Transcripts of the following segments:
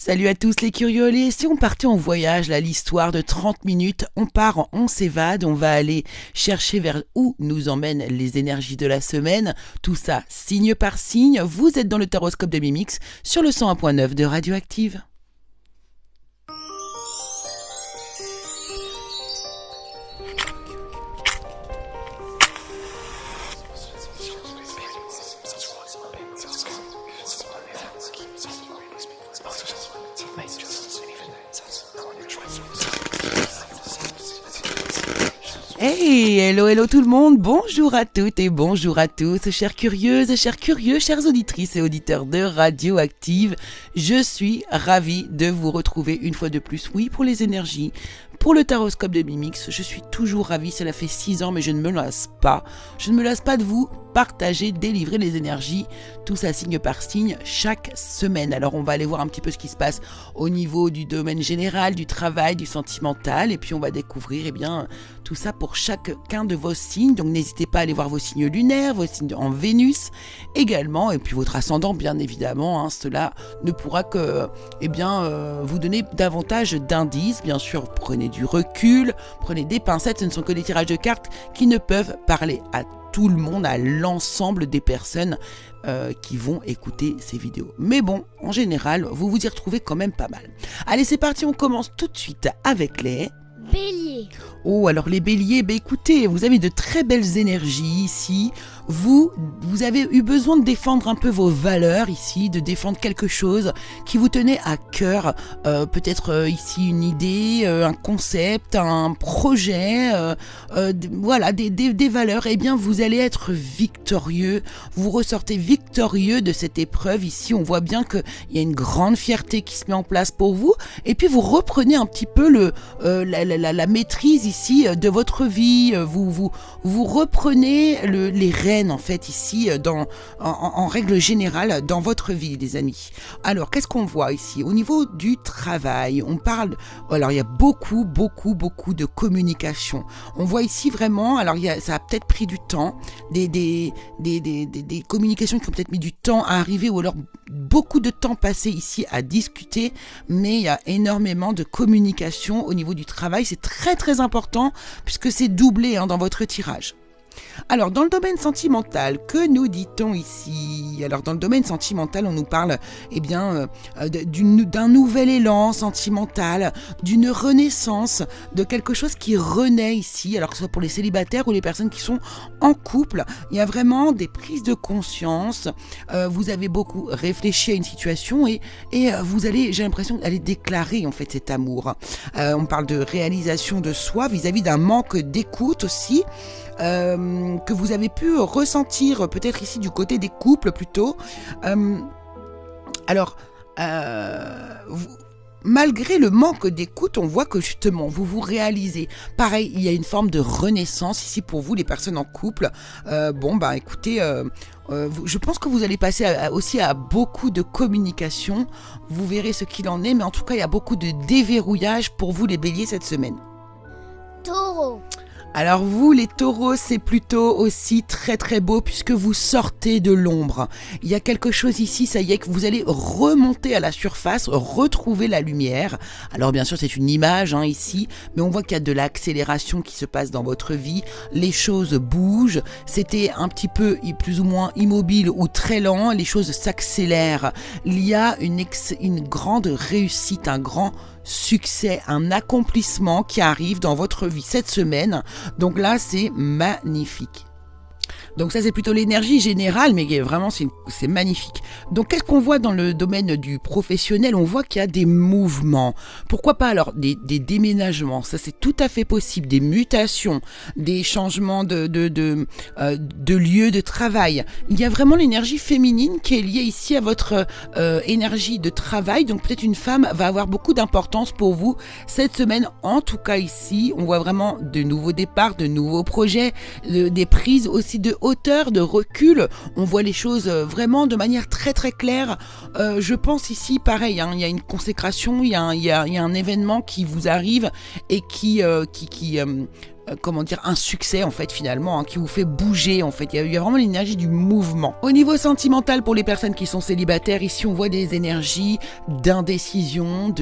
Salut à tous les curieux, et si on partait en voyage, là, l'histoire de 30 minutes, on part, on s'évade, on va aller chercher vers où nous emmènent les énergies de la semaine, tout ça signe par signe, vous êtes dans le Taroscope de Mimix sur le 101.9 de Radioactive. Hey, hello tout le monde, bonjour à toutes et bonjour à tous, chères curieuses, chers curieux, chères auditrices et auditeurs de Radioactive. Je suis ravie de vous retrouver une fois de plus, oui, pour les énergies, pour le Taroscope de Mimix. Je suis toujours ravie, cela fait 6 ans, mais je ne me lasse pas. Je ne me lasse pas de vous partager, délivrer les énergies, tout ça signe par signe, chaque semaine. Alors on va aller voir un petit peu ce qui se passe au niveau du domaine général, du travail, du sentimental, et puis on va découvrir, tout ça pour chacun de vos signes. Donc n'hésitez pas à aller voir vos signes lunaires, vos signes en Vénus également, et puis votre ascendant, bien évidemment. Cela ne pourra que vous donner davantage d'indices. Bien sûr, prenez du recul, prenez des pincettes, ce ne sont que des tirages de cartes qui ne peuvent parler à tout le monde, à l'ensemble des personnes qui vont écouter ces vidéos. Mais bon, en général, vous vous y retrouvez quand même pas mal. Allez, c'est parti, on commence tout de suite avec les... Bélier. Oh, alors les béliers, écoutez, vous avez de très belles énergies ici. Vous avez eu besoin de défendre un peu vos valeurs ici, de défendre quelque chose qui vous tenait à cœur. Peut-être ici une idée, un concept, un projet, voilà, des valeurs. Eh bien, vous allez être victorieux. Vous ressortez victorieux de cette épreuve ici. On voit bien qu'il y a une grande fierté qui se met en place pour vous. Et puis, vous reprenez un petit peu la maîtrise ici de votre vie. Vous reprenez les rênes en fait ici en règle générale dans votre vie, les amis. Alors qu'est-ce qu'on voit ici au niveau du travail? On parle, alors il y a beaucoup de communication. On voit ici vraiment, alors ça a peut-être pris du temps, des communications qui ont peut-être mis du temps à arriver, ou alors beaucoup de temps passé ici à discuter, mais il y a énormément de communication au niveau du travail. C'est très important puisque c'est doublé dans votre tirage. Alors, dans le domaine sentimental, que nous dit-on ici? Alors, dans le domaine sentimental, on nous parle d'un nouvel élan sentimental, d'une renaissance, de quelque chose qui renaît ici, alors que ce soit pour les célibataires ou les personnes qui sont en couple. Il y a vraiment des prises de conscience. Vous avez beaucoup réfléchi à une situation et vous allez, j'ai l'impression, aller déclarer en fait cet amour. On parle de réalisation de soi vis-à-vis d'un manque d'écoute aussi. Que vous avez pu ressentir peut-être ici du côté des couples plutôt. Malgré le manque d'écoute, on voit que justement vous vous réalisez. Pareil, il y a une forme de renaissance ici pour vous, les personnes en couple. Écoutez, je pense que vous allez passer aussi à beaucoup de communication. Vous verrez ce qu'il en est, mais en tout cas, il y a beaucoup de déverrouillage pour vous les béliers cette semaine. Taureau. Alors vous, les taureaux, c'est plutôt aussi très beau puisque vous sortez de l'ombre. Il y a quelque chose ici, ça y est, que vous allez remonter à la surface, retrouver la lumière. Alors bien sûr, c'est une image ici, mais on voit qu'il y a de l'accélération qui se passe dans votre vie. Les choses bougent. C'était un petit peu plus ou moins immobile ou très lent. Les choses s'accélèrent. Il y a une grande réussite, un grand succès, un accomplissement qui arrive dans votre vie cette semaine. Donc là, c'est magnifique. Donc ça, c'est plutôt l'énergie générale, mais vraiment, c'est magnifique. Donc, qu'est-ce qu'on voit dans le domaine du professionnel? On voit qu'il y a des mouvements. Pourquoi pas alors des déménagements? Ça, c'est tout à fait possible. Des mutations, des changements de lieu de travail. Il y a vraiment l'énergie féminine qui est liée ici à votre énergie de travail. Donc, peut-être une femme va avoir beaucoup d'importance pour vous cette semaine. En tout cas, ici, on voit vraiment de nouveaux départs, de nouveaux projets, des prises aussi de hauteur, de recul. On voit les choses vraiment de manière très claire. Je pense ici, pareil, il y a une consécration, il y a un événement qui vous arrive et qui comment dire, un succès en fait finalement, hein, qui vous fait bouger en fait. Il y a vraiment l'énergie du mouvement. Au niveau sentimental, pour les personnes qui sont célibataires, ici on voit des énergies d'indécision,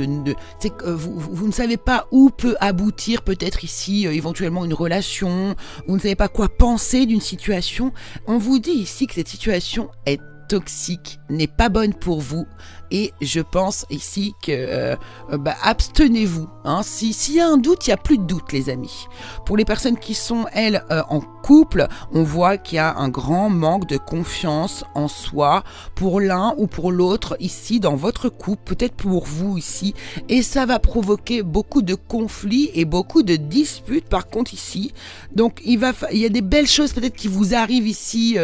c'est que vous ne savez pas où peut aboutir peut-être ici éventuellement une relation, vous ne savez pas quoi penser d'une situation. On vous dit ici que cette situation est toxique, n'est pas bonne pour vous, et je pense ici que abstenez-vous, hein. S'il y a un doute, il n'y a plus de doute, les amis. Pour les personnes qui sont elles en couple, on voit qu'il y a un grand manque de confiance en soi pour l'un ou pour l'autre ici dans votre couple, peut-être pour vous ici, et ça va provoquer beaucoup de conflits et beaucoup de disputes par contre ici. Donc il y a des belles choses peut-être qui vous arrivent ici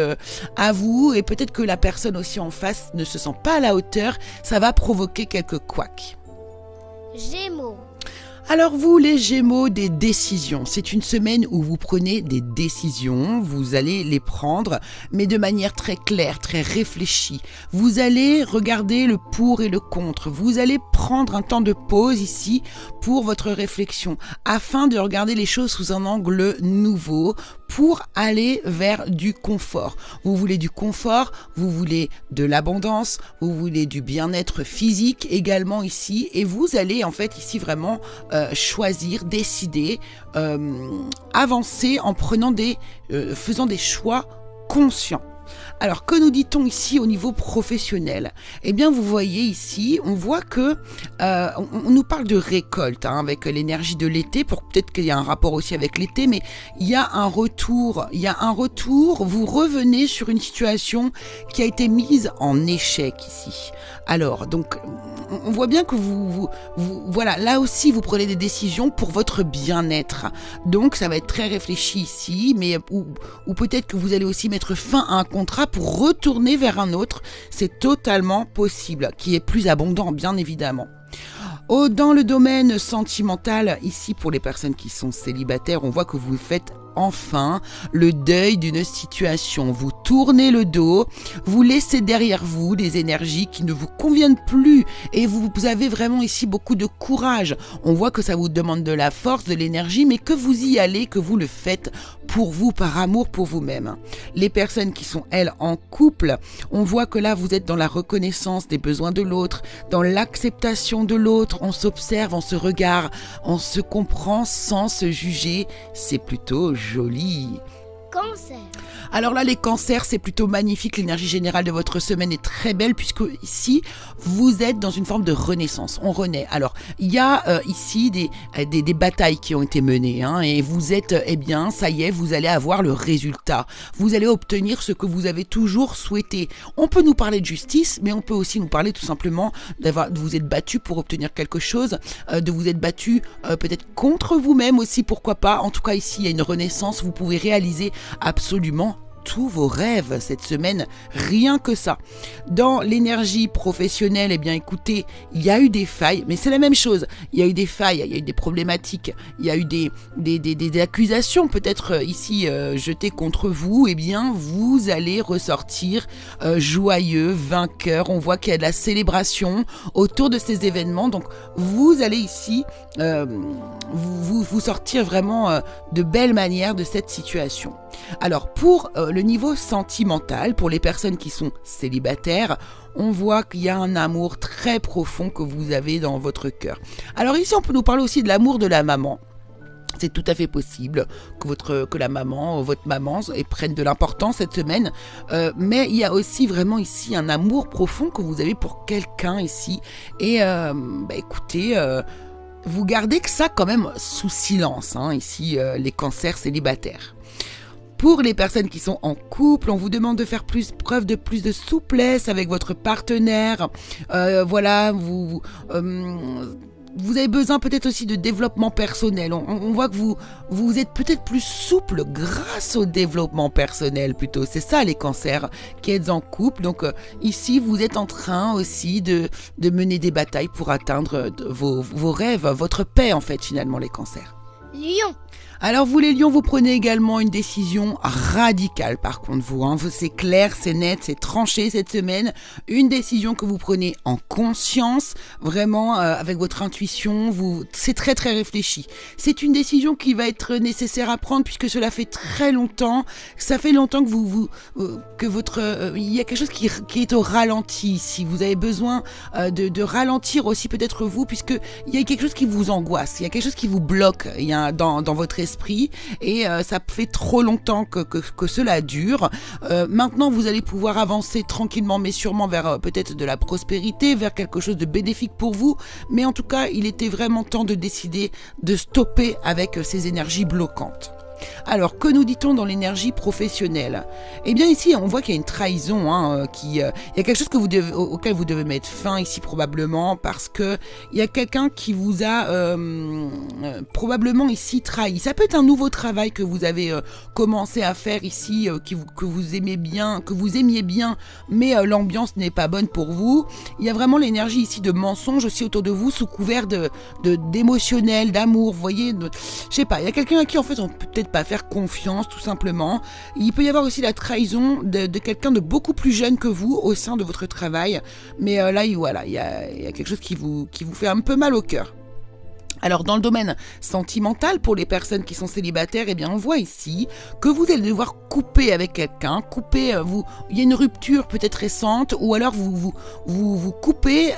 à vous, et peut-être que la personne aussi en face ne se sent pas à la hauteur. Ça va provoquer quelques couacs. Gémeaux. Alors vous, les Gémeaux, des décisions. C'est une semaine où vous prenez des décisions, vous allez les prendre, mais de manière très claire, très réfléchie. Vous allez regarder le pour et le contre. Vous allez prendre un temps de pause ici pour votre réflexion, afin de regarder les choses sous un angle nouveau, pour aller vers du confort. Vous voulez du confort, vous voulez de l'abondance, vous voulez du bien-être physique également ici, et vous allez en fait ici vraiment choisir, décider, avancer en prenant faisant des choix conscients. Alors, que nous dit-on ici au niveau professionnel? Eh bien, vous voyez ici, on voit que on nous parle de récolte, hein, avec l'énergie de l'été, peut-être qu'il y a un rapport aussi avec l'été, mais il y a un retour, vous revenez sur une situation qui a été mise en échec ici. Alors, donc, on voit bien que voilà, là aussi, vous prenez des décisions pour votre bien-être. Donc, ça va être très réfléchi ici, mais ou peut-être que vous allez aussi mettre fin à un contrat pour retourner vers un autre. C'est totalement possible, qui est plus abondant, bien évidemment. Dans le domaine sentimental, ici, pour les personnes qui sont célibataires, on voit que vous faites enfin le deuil d'une situation. Vous tournez le dos, vous laissez derrière vous des énergies qui ne vous conviennent plus, et vous avez vraiment ici beaucoup de courage. On voit que ça vous demande de la force, de l'énergie, mais que vous y allez, que vous le faites pour vous, par amour pour vous-même. Les personnes qui sont, elles, en couple, on voit que là, vous êtes dans la reconnaissance des besoins de l'autre, dans l'acceptation de l'autre. On s'observe, on se regarde, on se comprend sans se juger. C'est plutôt joli. Cancer. Alors là, les cancers, c'est plutôt magnifique. L'énergie générale de votre semaine est très belle, puisque ici, vous êtes dans une forme de renaissance. On renaît. Alors, il y a ici des batailles qui ont été menées, hein, et vous êtes, eh bien, ça y est, vous allez avoir le résultat. Vous allez obtenir ce que vous avez toujours souhaité. On peut nous parler de justice, mais on peut aussi nous parler tout simplement de vous être battu pour obtenir quelque chose, de vous être battu peut-être contre vous-même aussi, pourquoi pas. En tout cas, ici, il y a une renaissance. Vous pouvez réaliser absolument tous vos rêves cette semaine, rien que ça. Dans l'énergie professionnelle, eh bien écoutez, il y a eu des failles, mais c'est la même chose. Il y a eu des failles, il y a eu des problématiques, il y a eu des accusations peut-être ici jetées contre vous. Eh bien, vous allez ressortir joyeux, vainqueur. On voit qu'il y a de la célébration autour de ces événements. Donc, vous allez ici vous sortir vraiment de belle manière de cette situation. Alors, pour le niveau sentimental, pour les personnes qui sont célibataires, on voit qu'il y a un amour très profond que vous avez dans votre cœur. Alors ici, on peut nous parler aussi de l'amour de la maman. C'est tout à fait possible que votre maman prenne de l'importance cette semaine, mais il y a aussi vraiment ici un amour profond que vous avez pour quelqu'un ici. Et écoutez, vous gardez que ça quand même sous silence, hein, ici, les cancers célibataires. Pour les personnes qui sont en couple, on vous demande de faire preuve de plus de souplesse avec votre partenaire. Voilà, vous avez besoin peut-être aussi de développement personnel. On voit que vous êtes peut-être plus souple grâce au développement personnel plutôt. C'est ça les cancers qui êtes en couple. Donc ici, vous êtes en train aussi de mener des batailles pour atteindre vos rêves, votre paix en fait finalement les cancers. Lion. Alors vous les lions, vous prenez également une décision radicale par contre vous. C'est clair, c'est net, c'est tranché cette semaine. Une décision que vous prenez en conscience, vraiment avec votre intuition, c'est très très réfléchi. C'est une décision qui va être nécessaire à prendre puisque cela fait très longtemps. Ça fait longtemps que il y a quelque chose qui est au ralenti ici. Vous avez besoin de ralentir aussi peut-être vous puisque il y a quelque chose qui vous angoisse, il y a quelque chose qui vous bloque dans votre esprit et ça fait trop longtemps que cela dure. Maintenant, vous allez pouvoir avancer tranquillement mais sûrement vers peut-être de la prospérité, vers quelque chose de bénéfique pour vous. Mais en tout cas, il était vraiment temps de décider de stopper avec ces énergies bloquantes. Alors, que nous dit-on dans l'énergie professionnelle ? Eh bien ici, on voit qu'il y a une trahison, il y a quelque chose auquel vous devez mettre fin ici probablement, parce que il y a quelqu'un qui vous a probablement ici trahi. Ça peut être un nouveau travail que vous avez commencé à faire ici, que vous aimiez bien, mais l'ambiance n'est pas bonne pour vous. Il y a vraiment l'énergie ici de mensonge aussi autour de vous, sous couvert d'émotionnel, d'amour. Vous voyez, je sais pas, il y a quelqu'un à qui en fait on peut peut-être pas faire confiance tout simplement. Il peut y avoir aussi la trahison de quelqu'un de beaucoup plus jeune que vous au sein de votre travail, mais là il y a quelque chose qui vous fait un peu mal au cœur. Alors dans le domaine sentimental, pour les personnes qui sont célibataires, eh bien on voit ici que vous allez devoir couper avec quelqu'un, il y a une rupture peut-être récente, ou alors vous coupez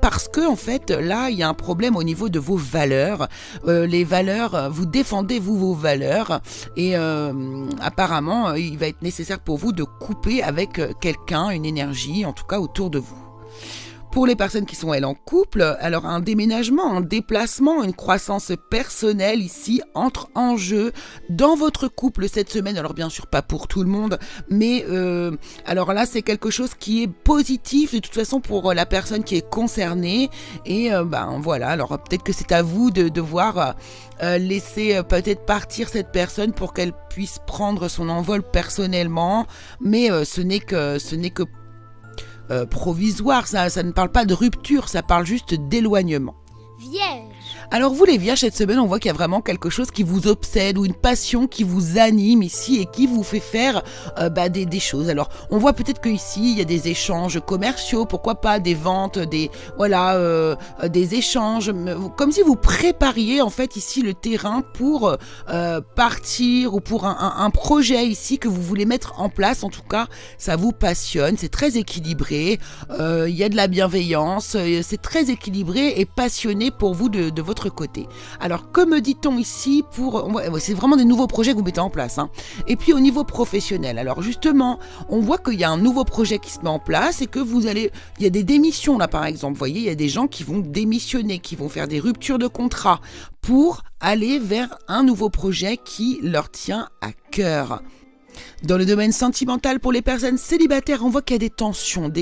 parce que en fait là il y a un problème au niveau de vos valeurs. Les valeurs, vous défendez vos valeurs et apparemment il va être nécessaire pour vous de couper avec quelqu'un, une énergie en tout cas autour de vous. Pour les personnes qui sont, elles, en couple, alors un déménagement, un déplacement, une croissance personnelle ici entre en jeu dans votre couple cette semaine. Alors bien sûr pas pour tout le monde, mais alors là c'est quelque chose qui est positif de toute façon pour la personne qui est concernée. Et voilà, alors peut-être que c'est à vous de devoir laisser peut-être partir cette personne pour qu'elle puisse prendre son envol personnellement, mais ce n'est que provisoire, ça ne parle pas de rupture, ça parle juste d'éloignement. Vierge. Alors vous les vierges, cette semaine on voit qu'il y a vraiment quelque chose qui vous obsède ou une passion qui vous anime ici et qui vous fait faire des choses. Alors on voit peut-être qu'ici il y a des échanges commerciaux, pourquoi pas des ventes, des échanges, comme si vous prépariez en fait ici le terrain pour partir ou pour un projet ici que vous voulez mettre en place. En tout cas ça vous passionne, c'est très équilibré, il y a de la bienveillance, c'est très équilibré et passionné pour vous de votre côté. Alors que me dit-on ici c'est vraiment des nouveaux projets que vous mettez en place, Et puis au niveau professionnel, alors justement on voit qu'il y a un nouveau projet qui se met en place et que il y a des démissions là par exemple, vous voyez, il y a des gens qui vont démissionner, qui vont faire des ruptures de contrat pour aller vers un nouveau projet qui leur tient à cœur. Dans le domaine sentimental, pour les personnes célibataires, on voit qu'il y a des tensions,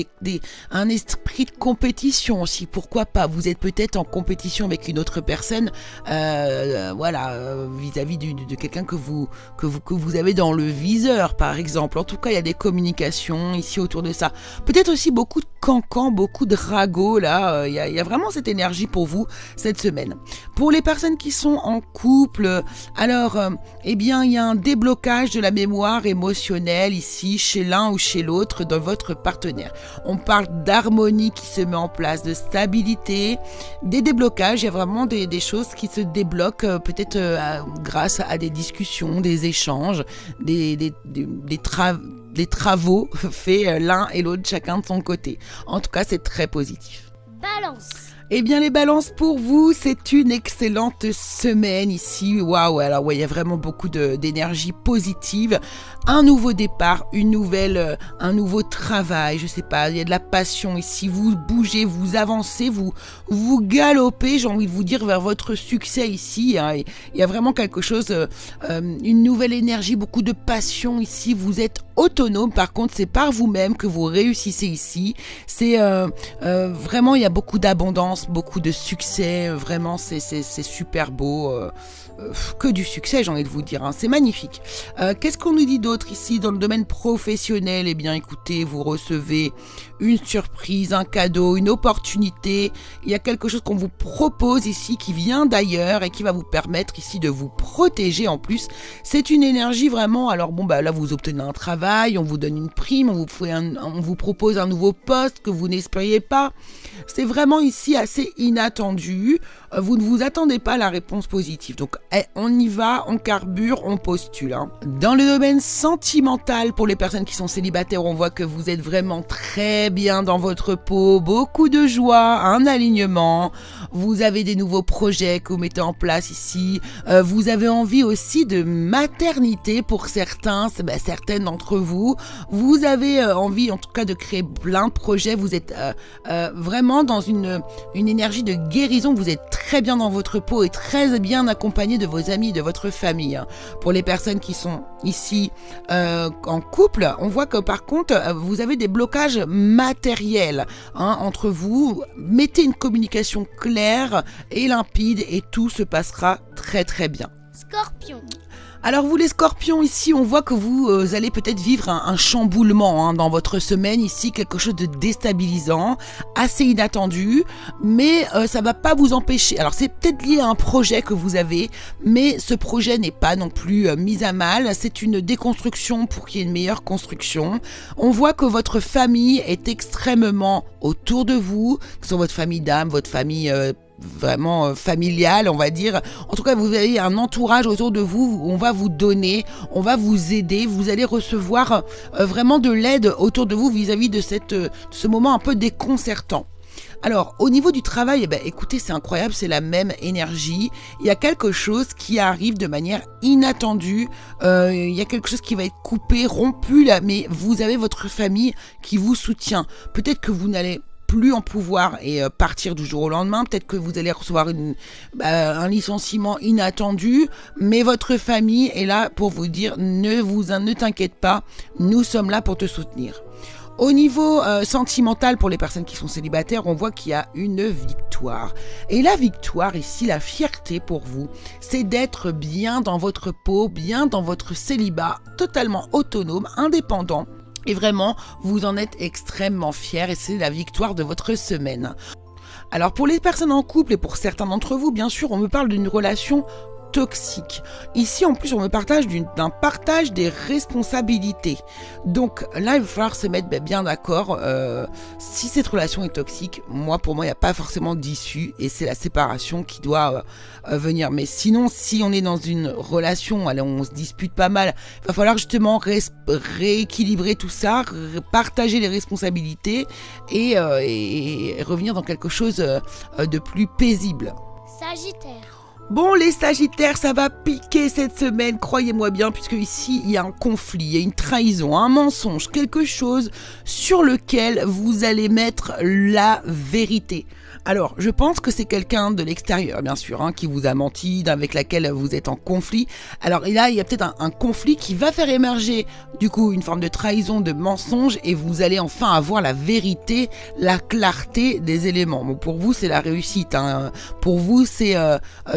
un esprit de compétition aussi. Pourquoi pas ? Vous êtes peut-être en compétition avec une autre personne, vis-à-vis de quelqu'un que vous avez dans le viseur, par exemple. En tout cas, il y a des communications ici autour de ça. Peut-être aussi beaucoup de cancans, beaucoup de ragots, là. Il y a vraiment cette énergie pour vous cette semaine. Pour les personnes qui sont en couple, alors, il y a un déblocage de la mémoire émotionnelle ici, chez l'un ou chez l'autre, dans votre partenaire. On parle d'harmonie qui se met en place, de stabilité, des déblocages. Il y a vraiment des choses qui se débloquent, peut-être grâce à des discussions, des échanges, des travaux faits l'un et l'autre, chacun de son côté. En tout cas, c'est très positif. Balance. Eh bien les balances, pour vous, c'est une excellente semaine ici. Waouh, alors ouais, il y a vraiment beaucoup d'énergie positive. Un nouveau départ, un nouveau travail, je sais pas, il y a de la passion ici. Vous bougez, vous avancez, vous galopez, j'ai envie de vous dire, vers votre succès ici. Il y a vraiment quelque chose, une nouvelle énergie, beaucoup de passion ici. Vous êtes autonome, par contre, c'est par vous-même que vous réussissez ici. C'est vraiment, il y a beaucoup d'abondance, beaucoup de succès, vraiment c'est super beau, que du succès, j'ai envie de vous dire, hein. C'est magnifique. Qu'est-ce qu'on nous dit d'autre ici dans le domaine professionnel? Eh bien, écoutez, vous recevez une surprise, un cadeau, une opportunité. Il y a quelque chose qu'on vous propose ici qui vient d'ailleurs et qui va vous permettre ici de vous protéger en plus. C'est une énergie vraiment, alors bon, bah là, vous obtenez un travail, on vous donne une prime, on vous propose un nouveau poste que vous n'espériez pas. C'est vraiment ici assez inattendu. Vous ne vous attendez pas à la réponse positive. Donc, on y va, on carbure, on postule, hein. Dans le domaine sentimental, pour les personnes qui sont célibataires, on voit que vous êtes vraiment très bien dans votre peau, beaucoup de joie, un alignement. Vous avez des nouveaux projets que vous mettez en place ici. Vous avez envie aussi de maternité pour certains, certaines d'entre vous. Vous avez envie, en tout cas, de créer plein de projets. Vous êtes vraiment dans une énergie de guérison. Vous êtes très bien dans votre peau et très bien accompagné de vos amis, de votre famille. Pour les personnes qui sont ici en couple, on voit que par contre, vous avez des blocages matériels, hein, entre vous. Mettez une communication claire et limpide et tout se passera très très bien. Scorpion. Alors vous les scorpions, ici on voit que vous allez peut-être vivre un chamboulement, hein, dans votre semaine ici, quelque chose de déstabilisant, assez inattendu, mais ça va pas vous empêcher. Alors c'est peut-être lié à un projet que vous avez, mais ce projet n'est pas non plus mis à mal, c'est une déconstruction pour qu'il y ait une meilleure construction. On voit que votre famille est extrêmement autour de vous, que ce soit votre famille d'âme, votre famille vraiment familial, on va dire. En tout cas, vous avez un entourage autour de vous, on va vous donner, on va vous aider, vous allez recevoir vraiment de l'aide autour de vous vis-à-vis de ce moment un peu déconcertant. Alors, au niveau du travail, écoutez, c'est incroyable, c'est la même énergie. Il y a quelque chose qui arrive de manière inattendue. Il y a quelque chose qui va être coupé, rompu, là, mais vous avez votre famille qui vous soutient. Peut-être que vous n'allez plus en pouvoir et partir du jour au lendemain. Peut-être que vous allez recevoir un licenciement inattendu, mais votre famille est là pour vous dire ne t'inquiète pas, nous sommes là pour te soutenir. Au niveau sentimental, pour les personnes qui sont célibataires, on voit qu'il y a une victoire. Et la victoire ici, la fierté pour vous, c'est d'être bien dans votre peau, bien dans votre célibat, totalement autonome, indépendant. Et vraiment, vous en êtes extrêmement fiers et c'est la victoire de votre semaine. Alors pour les personnes en couple et pour certains d'entre vous, bien sûr, on me parle d'une relation toxique. Ici, en plus, on me partage d'un partage des responsabilités. Donc là, il va falloir se mettre bien d'accord. Si cette relation est toxique, pour moi, il n'y a pas forcément d'issue et c'est la séparation qui doit venir. Mais sinon, si on est dans une relation, alors on se dispute pas mal, il va falloir justement rééquilibrer tout ça, partager les responsabilités et revenir dans quelque chose de plus paisible. Sagittaire. Bon, les Sagittaires, ça va piquer cette semaine, croyez-moi bien, puisque ici, il y a un conflit, il y a une trahison, un mensonge, quelque chose sur lequel vous allez mettre la vérité. Alors, je pense que c'est quelqu'un de l'extérieur, bien sûr, hein, qui vous a menti, avec laquelle vous êtes en conflit. Alors là, il y a peut-être un conflit qui va faire émerger, du coup, une forme de trahison, de mensonge, et vous allez enfin avoir la vérité, la clarté des éléments. Bon, pour vous, c'est la réussite, hein. Pour vous, c'est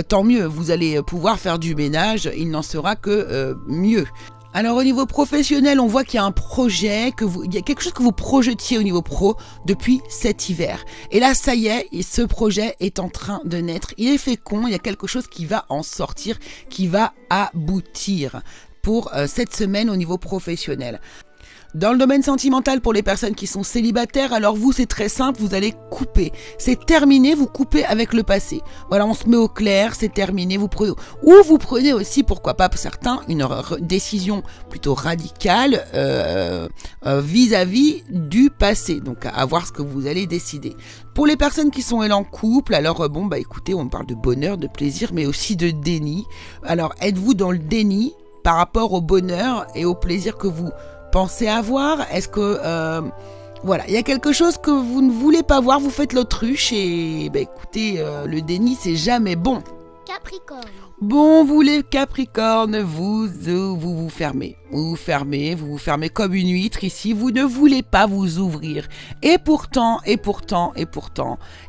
tant mieux. Vous allez pouvoir faire du ménage, il n'en sera que mieux. Alors au niveau professionnel, on voit qu'il y a un projet, il y a quelque chose que vous projetiez au niveau pro depuis cet hiver. Et là, ça y est, et ce projet est en train de naître. Il est fécond, il y a quelque chose qui va en sortir, qui va aboutir pour cette semaine au niveau professionnel. Dans le domaine sentimental, pour les personnes qui sont célibataires, alors vous, c'est très simple, vous allez couper. C'est terminé, vous coupez avec le passé. Voilà, on se met au clair, c'est terminé, vous prenez aussi, pourquoi pas pour certains, une décision plutôt radicale vis-à-vis du passé. Donc, à voir ce que vous allez décider. Pour les personnes qui sont elles en couple, alors écoutez, on parle de bonheur, de plaisir, mais aussi de déni. Alors, êtes-vous dans le déni par rapport au bonheur et au plaisir que vous pensez avoir? Est-ce que voilà, il y a quelque chose que vous ne voulez pas voir, vous faites l'autruche et écoutez, le déni c'est jamais bon. Capricorne. Bon, vous les Capricornes, vous fermez. vous vous fermez comme une huître ici, vous ne voulez pas vous ouvrir. Et pourtant,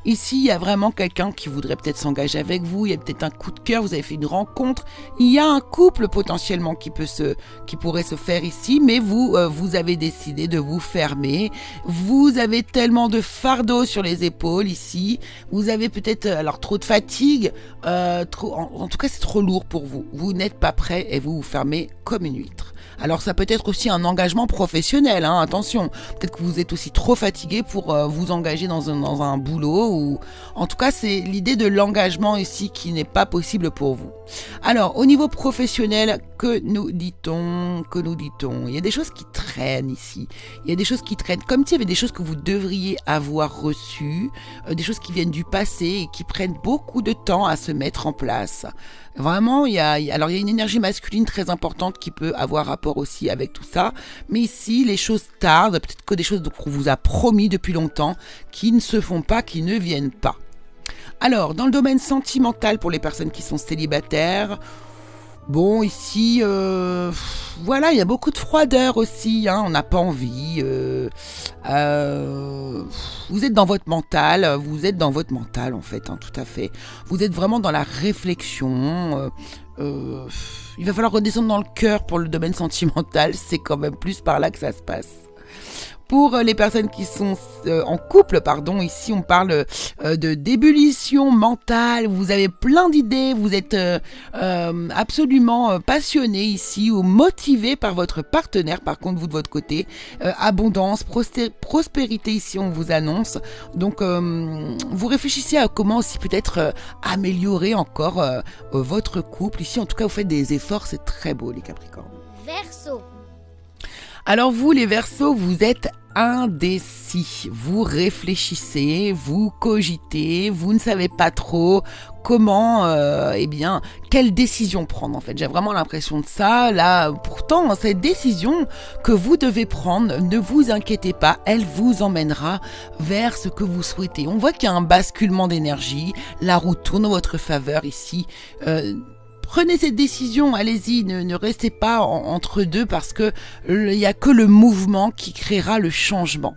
ici il y a vraiment quelqu'un qui voudrait peut-être s'engager avec vous, il y a peut-être un coup de cœur, vous avez fait une rencontre, il y a un couple potentiellement qui pourrait se faire ici, mais vous avez décidé de vous fermer. Vous avez tellement de fardeau sur les épaules ici, vous avez peut-être alors trop de fatigue, en tout cas c'est trop lourd pour vous. Vous n'êtes pas prêt et vous fermez comme une huître. Alors ça peut être aussi un engagement professionnel, hein, attention. Peut-être que vous êtes aussi trop fatigué pour vous engager dans un boulot. Ou en tout cas, c'est l'idée de l'engagement ici qui n'est pas possible pour vous. Alors, au niveau professionnel, que nous dit-on? Il y a des choses qui traînent ici. Il y a des choses qui traînent. Comme s'il y avait des choses que vous devriez avoir reçues, des choses qui viennent du passé et qui prennent beaucoup de temps à se mettre en place. Vraiment, il y a une énergie masculine très importante qui peut avoir rapport aussi avec tout ça. Mais ici, les choses tardent, peut-être que des choses qu'on vous a promis depuis longtemps, qui ne se font pas, qui ne viennent pas. Alors, dans le domaine sentimental, pour les personnes qui sont célibataires, bon, ici, voilà, il y a beaucoup de froideur aussi, hein, on n'a pas envie. Vous êtes dans votre mental en fait, hein, tout à fait. Vous êtes vraiment dans la réflexion. Il va falloir redescendre dans le cœur pour le domaine sentimental, c'est quand même plus par là que ça se passe. Pour les personnes qui sont en couple, ici on parle de d'ébullition mentale, vous avez plein d'idées, vous êtes absolument passionné ici ou motivé par votre partenaire, par contre vous de votre côté, abondance, prospérité ici on vous annonce, donc vous réfléchissez à comment aussi peut-être améliorer encore votre couple, ici en tout cas vous faites des efforts, c'est très beau les Capricornes. Verseau. Alors vous les Verseaux, vous êtes indécis, vous réfléchissez, vous cogitez, vous ne savez pas trop comment, quelle décision prendre en fait. J'ai vraiment l'impression de ça. Là, pourtant, cette décision que vous devez prendre, ne vous inquiétez pas, elle vous emmènera vers ce que vous souhaitez. On voit qu'il y a un basculement d'énergie, la roue tourne en votre faveur ici. Prenez cette décision, allez-y, ne restez pas entre deux parce que il n'y a que le mouvement qui créera le changement.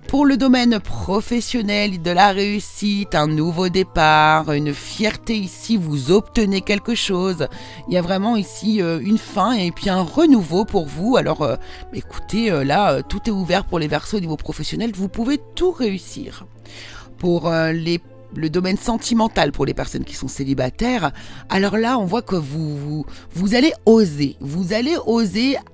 Pour le domaine professionnel, de la réussite, un nouveau départ, une fierté ici, vous obtenez quelque chose. Il y a vraiment ici une fin et puis un renouveau pour vous. Alors écoutez, là, tout est ouvert pour les Verseaux au niveau professionnel, vous pouvez tout réussir. Pour le domaine sentimental pour les personnes qui sont célibataires, alors là on voit que vous allez oser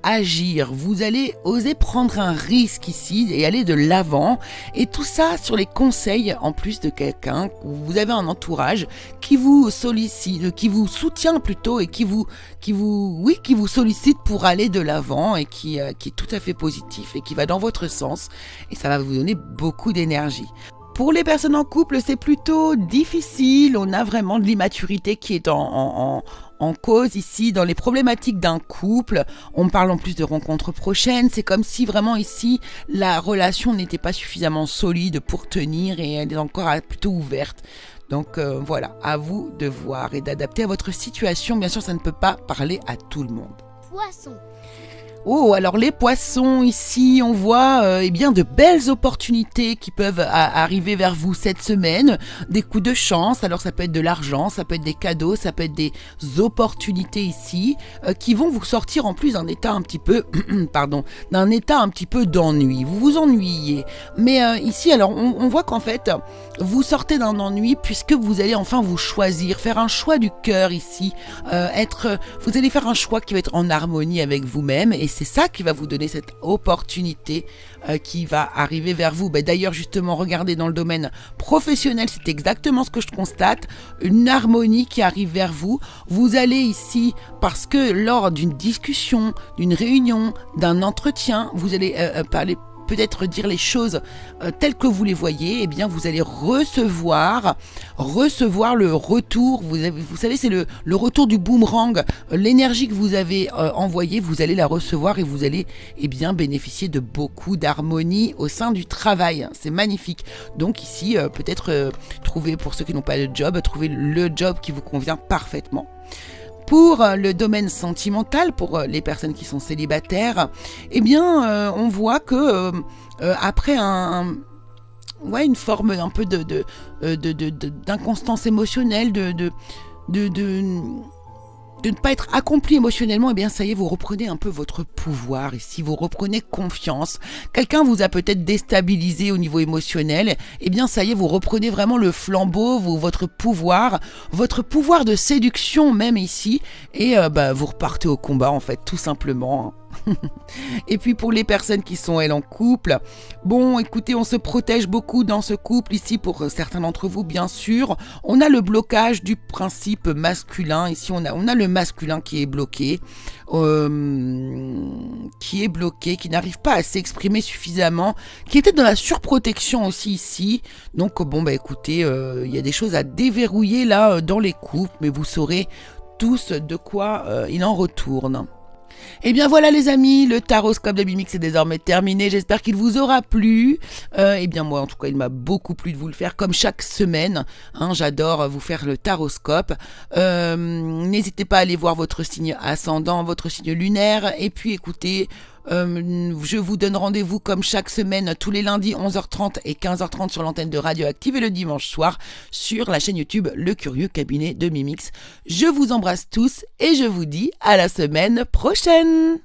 agir, vous allez oser prendre un risque ici et aller de l'avant, et tout ça sur les conseils en plus de quelqu'un, vous avez un entourage qui vous sollicite, qui vous soutient plutôt et qui vous sollicite pour aller de l'avant et qui est tout à fait positif et qui va dans votre sens, et ça va vous donner beaucoup d'énergie. Pour les personnes en couple, c'est plutôt difficile. On a vraiment de l'immaturité qui est en cause ici dans les problématiques d'un couple. On parle en plus de rencontres prochaines. C'est comme si vraiment ici, la relation n'était pas suffisamment solide pour tenir et elle est encore plutôt ouverte. Donc voilà, à vous de voir et d'adapter à votre situation. Bien sûr, ça ne peut pas parler à tout le monde. Poisson. Oh, alors les poissons, ici, on voit de belles opportunités qui peuvent arriver vers vous cette semaine, des coups de chance, alors ça peut être de l'argent, ça peut être des cadeaux, ça peut être des opportunités ici, qui vont vous sortir en plus d'un état un petit peu, d'ennui, vous vous ennuyez. Mais ici, alors, on voit qu'en fait, vous sortez d'un ennui puisque vous allez enfin vous choisir, faire un choix du cœur ici, vous allez faire un choix qui va être en harmonie avec vous-même, et c'est ça qui va vous donner cette opportunité qui va arriver vers vous. D'ailleurs, justement, regardez dans le domaine professionnel, c'est exactement ce que je constate. Une harmonie qui arrive vers vous. Vous allez ici, parce que lors d'une discussion, d'une réunion, d'un entretien, vous allez parler, peut-être dire les choses telles que vous les voyez, vous allez recevoir le retour. Vous savez, c'est le retour du boomerang. L'énergie que vous avez envoyée, vous allez la recevoir et vous allez bénéficier de beaucoup d'harmonie au sein du travail. C'est magnifique. Donc ici, peut-être trouver, pour ceux qui n'ont pas de job, trouver le job qui vous convient parfaitement. Pour le domaine sentimental, pour les personnes qui sont célibataires, eh bien, on voit que après une forme un peu d'inconstance émotionnelle, de ne pas être accompli émotionnellement, eh bien ça y est, vous reprenez un peu votre pouvoir ici, vous reprenez confiance. Quelqu'un vous a peut-être déstabilisé au niveau émotionnel, eh bien ça y est, vous reprenez vraiment le flambeau, votre pouvoir de séduction même ici, et vous repartez au combat en fait, tout simplement. Et puis pour les personnes qui sont elles en couple, bon écoutez, on se protège beaucoup dans ce couple ici pour certains d'entre vous bien sûr. On a le blocage du principe masculin, ici on a le masculin qui est bloqué, qui n'arrive pas à s'exprimer suffisamment, qui était dans la surprotection aussi ici. Donc écoutez, il y a des choses à déverrouiller là dans les couples, mais vous saurez tous de quoi il en retourne. Et bien voilà les amis, le taroscope de Mimix est désormais terminé, j'espère qu'il vous aura plu. Et bien moi en tout cas il m'a beaucoup plu de vous le faire comme chaque semaine, j'adore vous faire le taroscope. N'hésitez pas à aller voir votre signe ascendant, votre signe lunaire, et puis écoutez, je vous donne rendez-vous comme chaque semaine tous les lundis 11h30 et 15h30 sur l'antenne de Radioactive et le dimanche soir sur la chaîne YouTube Le Curieux Cabinet de Mimix. Je vous embrasse tous et je vous dis à la semaine prochaine.